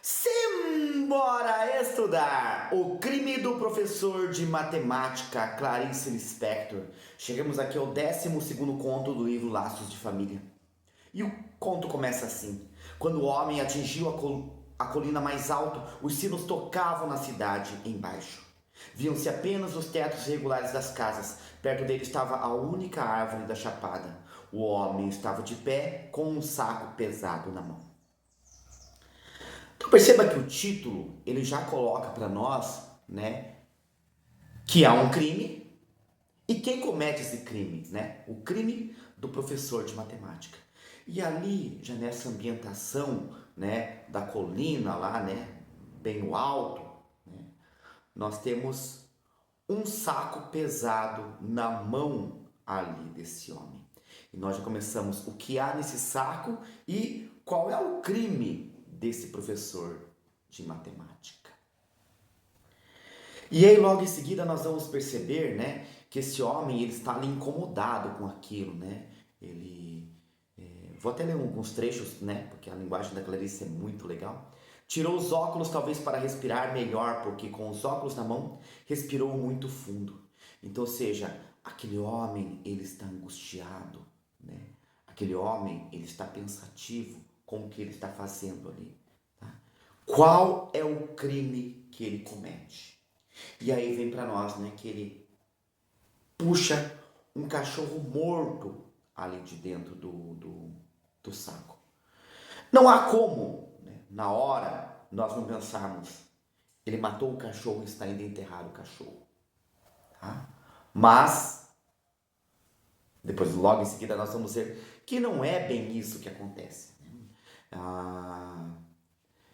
Simbora estudar! O crime do professor de matemática Clarice Lispector. Chegamos aqui ao 12º conto do livro Laços de Família. E o conto começa assim. Quando o homem atingiu a colina mais alta, os sinos tocavam na cidade embaixo. Viam-se apenas os tetos regulares das casas. Perto dele estava a única árvore da chapada. O homem estava de pé com um saco pesado na mão. Então perceba que o título ele já coloca para nós, né, que há um crime e quem comete esse crime, né? O crime do professor de matemática. E ali, já nessa ambientação, né, da colina lá, né, bem no alto, né, nós temos um saco pesado na mão ali desse homem. E nós já começamos o que há nesse saco e qual é o crime desse professor de matemática. E aí logo em seguida nós vamos perceber, né, que esse homem ele está ali incomodado com aquilo, né? Vou até ler alguns trechos, né, porque a linguagem da Clarice é muito legal. Tirou os óculos talvez para respirar melhor, porque com os óculos na mão respirou muito fundo. Então, ou seja, aquele homem ele está angustiado, né? Aquele homem ele está pensativo com o que ele está fazendo ali. Tá? Qual é o crime que ele comete? E aí vem para nós, né, que ele puxa um cachorro morto ali de dentro do saco. Não há como, né, na hora, nós não pensarmos, ele matou o cachorro e está indo enterrar o cachorro. Tá? Mas, depois logo em seguida nós vamos ver que não é bem isso que acontece.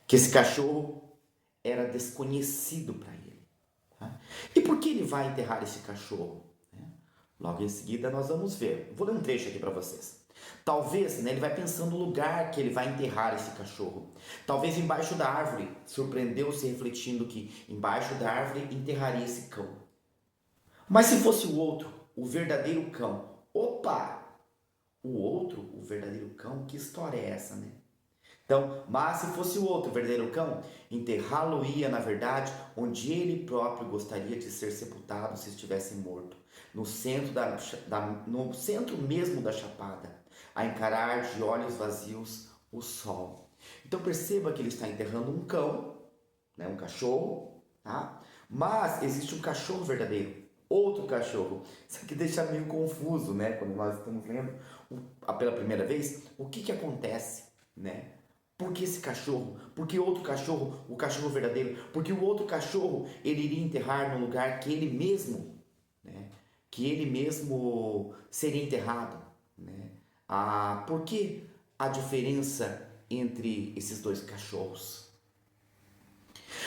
Que esse cachorro era desconhecido para ele. Tá? E por que ele vai enterrar esse cachorro? Logo em seguida nós vamos ver. Vou ler um trecho aqui para vocês. Talvez, né, ele vai pensando no lugar que ele vai enterrar esse cachorro. Talvez embaixo da árvore. Surpreendeu-se refletindo que embaixo da árvore enterraria esse cão. Mas se fosse o outro, o verdadeiro cão. Opa! O outro, o verdadeiro cão? Que história é essa, né? Então, mas se fosse o outro, o verdadeiro cão, enterrá-lo-ia, na verdade, onde ele próprio gostaria de ser sepultado se estivesse morto, no centro, no centro mesmo da chapada, a encarar de olhos vazios o sol. Então perceba que ele está enterrando um cão, né, um cachorro, tá? Mas existe um cachorro verdadeiro, outro cachorro. Isso aqui deixa meio confuso, né? Quando nós estamos lendo pela primeira vez, o que acontece, né? Por que esse cachorro? Por que outro cachorro, o cachorro verdadeiro? Porque o outro cachorro ele iria enterrar no lugar que ele mesmo, né? Que ele mesmo seria enterrado, né? Por que a diferença entre esses dois cachorros?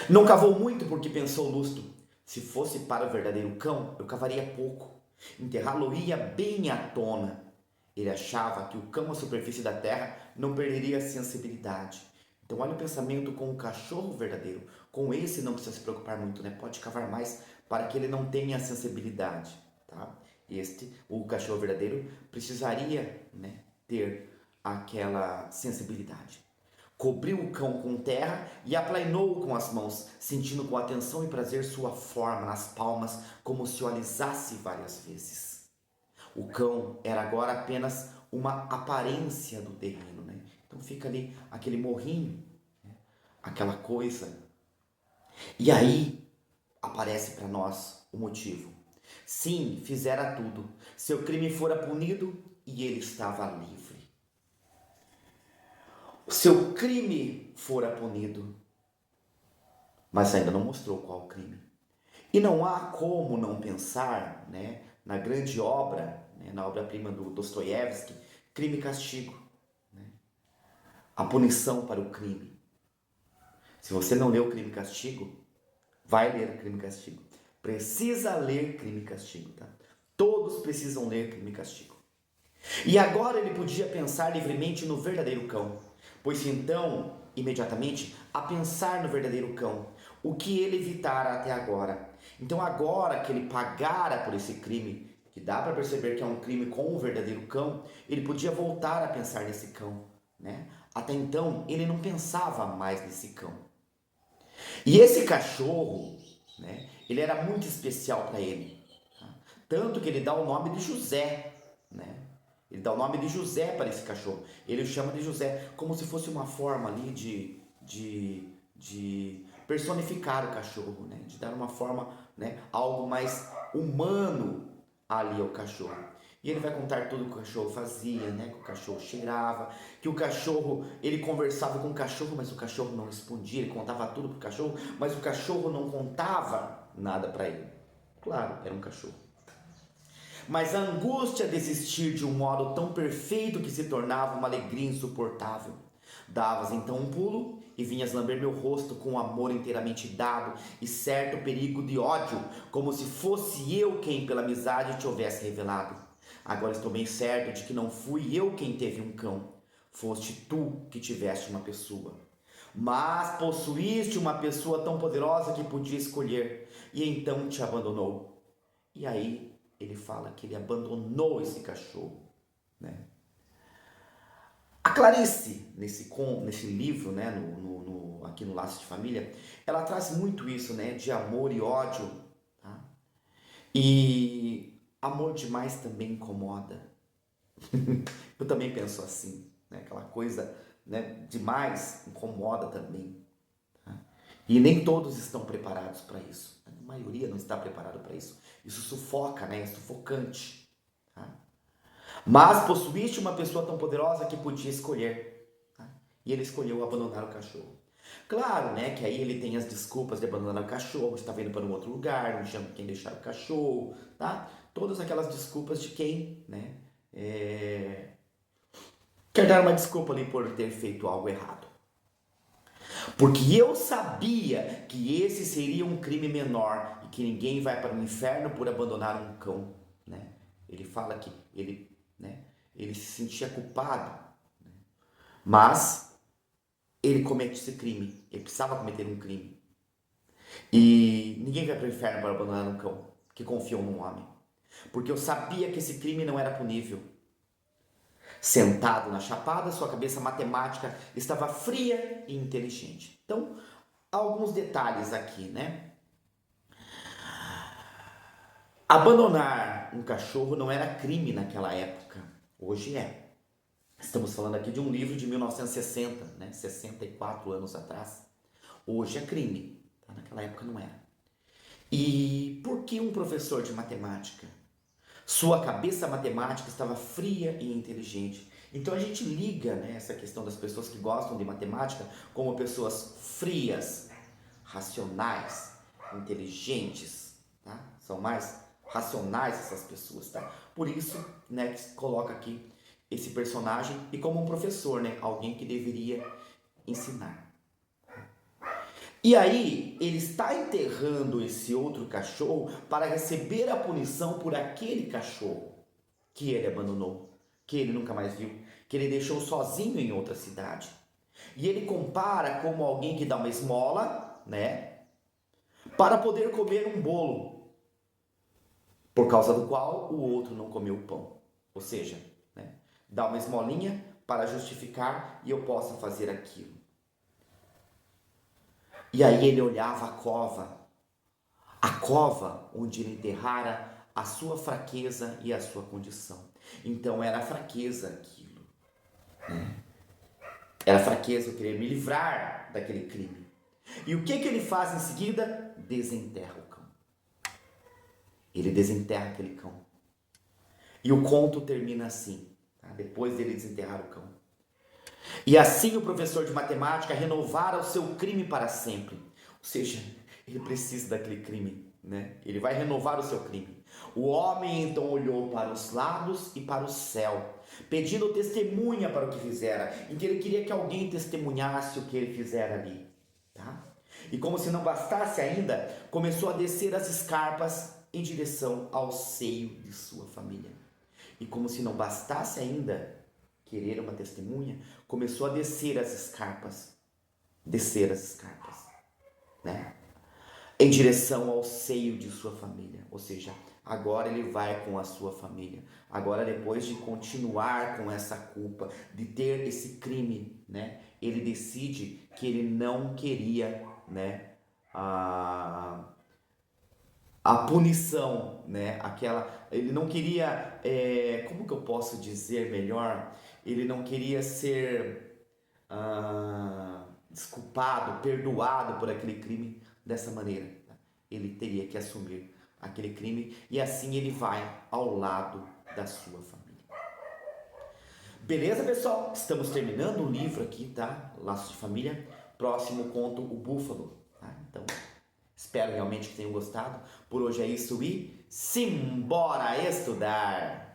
Não cavou muito porque pensou Lusto. Se fosse para o verdadeiro cão, eu cavaria pouco. Enterrá-lo-ia bem à tona. Ele achava que o cão à superfície da terra não perderia a sensibilidade. Então olha o pensamento com o cachorro verdadeiro. Com esse não precisa se preocupar muito, né? Pode cavar mais para que ele não tenha a sensibilidade, tá? O cachorro verdadeiro, precisaria, né, ter aquela sensibilidade. Cobriu o cão com terra e aplainou-o com as mãos, sentindo com atenção e prazer sua forma nas palmas, como se o alisasse várias vezes. O cão era agora apenas uma aparência do terreno, né? Então fica ali aquele morrinho, né? Aquela coisa. E aí aparece para nós o motivo. Sim, fizera tudo. Seu crime fora punido e ele estava livre. O seu crime fora punido, mas ainda não mostrou qual o crime. E não há como não pensar, né, na grande obra, né, na obra-prima do Dostoiévski, Crime e Castigo. Né? A punição para o crime. Se você não leu Crime e Castigo, vai ler Crime e Castigo. Precisa ler Crime e Castigo, tá? Todos precisam ler Crime e Castigo. E agora ele podia pensar livremente no verdadeiro cão, pois então, imediatamente, a pensar no verdadeiro cão, o que ele evitara até agora. Então agora que ele pagara por esse crime, que dá para perceber que é um crime com o verdadeiro cão, ele podia voltar a pensar nesse cão, né? Até então, ele não pensava mais nesse cão. E esse cachorro, né, ele era muito especial para ele. Tá? Tanto que ele dá o nome de José, né? Ele dá o nome de José para esse cachorro. Ele o chama de José, como se fosse uma forma ali de personificar o cachorro, né? De dar uma forma, né, algo mais humano ali ao cachorro. E ele vai contar tudo que o cachorro fazia, né? Que o cachorro cheirava, que o cachorro, ele conversava com o cachorro, mas o cachorro não respondia, ele contava tudo pro cachorro, mas o cachorro não contava nada para ele. Claro, era um cachorro. Mas a angústia de existir de um modo tão perfeito que se tornava uma alegria insuportável. Davas então um pulo e vinhas lamber meu rosto com o amor inteiramente dado e certo perigo de ódio, como se fosse eu quem pela amizade te houvesse revelado. Agora estou bem certo de que não fui eu quem teve um cão, foste tu que tiveste uma pessoa. Mas possuíste uma pessoa tão poderosa que podia escolher, e então te abandonou. E aí ele fala que ele abandonou esse cachorro, né? A Clarice, nesse livro, né, aqui no Laços de Família, ela traz muito isso, né, de amor e ódio, tá? E amor demais também incomoda. Eu também penso assim, né, aquela coisa, né, demais incomoda também. Tá? E nem todos estão preparados para isso. A maioria não está preparada para isso. Isso sufoca, né, é sufocante. Tá? Mas possuíste uma pessoa tão poderosa que podia escolher. Tá? E ele escolheu abandonar o cachorro. Claro, né, que aí ele tem as desculpas de abandonar o cachorro, estava indo para um outro lugar, não tinha quem deixar o cachorro, tá? Todas aquelas desculpas de quem, né, quer dar uma desculpa ali por ter feito algo errado. Porque eu sabia que esse seria um crime menor e que ninguém vai para o inferno por abandonar um cão, né? Ele fala que ele, né, ele se sentia culpado, né? Mas ele comete esse crime, ele precisava cometer um crime. E ninguém vai para o inferno para abandonar um cão que confiou num homem. Porque eu sabia que esse crime não era punível. Sentado na chapada, sua cabeça matemática estava fria e inteligente. Então, alguns detalhes aqui, né? Abandonar um cachorro não era crime naquela época. Hoje é. Estamos falando aqui de um livro de 1960, né? 64 anos atrás. Hoje é crime. Tá? Naquela época não era. E por que um professor de matemática? Sua cabeça matemática estava fria e inteligente. Então a gente liga, né, essa questão das pessoas que gostam de matemática como pessoas frias, racionais, inteligentes, tá? São mais racionais essas pessoas, tá? Por isso, né, que se coloca aqui esse personagem e como um professor, né, alguém que deveria ensinar. E aí, ele está enterrando esse outro cachorro para receber a punição por aquele cachorro que ele abandonou, que ele nunca mais viu, que ele deixou sozinho em outra cidade. E ele compara como alguém que dá uma esmola, né, para poder comer um bolo, por causa do qual o outro não comeu o pão. Ou seja, né, dá uma esmolinha para justificar e eu possa fazer aquilo. E aí ele olhava a cova onde ele enterrara a sua fraqueza e a sua condição. Então era a fraqueza aquilo, né? Era a fraqueza eu querer me livrar daquele crime. E o que ele faz em seguida? Desenterra o cão. Ele desenterra aquele cão. E o conto termina assim, tá? Depois dele desenterrar o cão. E assim o professor de matemática renovara o seu crime para sempre. Ou seja, ele precisa daquele crime, né? Ele vai renovar o seu crime. O homem então olhou para os lados e para o céu, pedindo testemunha para o que fizera, em que ele queria que alguém testemunhasse o que ele fizera ali, tá? E como se não bastasse ainda, começou a descer as escarpas em direção ao seio de sua família. E como se não bastasse ainda querer uma testemunha, começou a descer as escarpas, né? Em direção ao seio de sua família, ou seja, agora ele vai com a sua família. Agora, depois de continuar com essa culpa, de ter esse crime, né, ele decide que ele não queria, né, a punição, né, ele não queria, como que eu posso dizer melhor? Ele não queria ser desculpado, perdoado por aquele crime dessa maneira. Ele teria que assumir aquele crime e assim ele vai ao lado da sua família. Beleza, pessoal? Estamos terminando o livro aqui, tá? Laços de Família. Próximo conto, o Búfalo. Tá? Então, espero realmente que tenham gostado. Por hoje é isso e simbora estudar!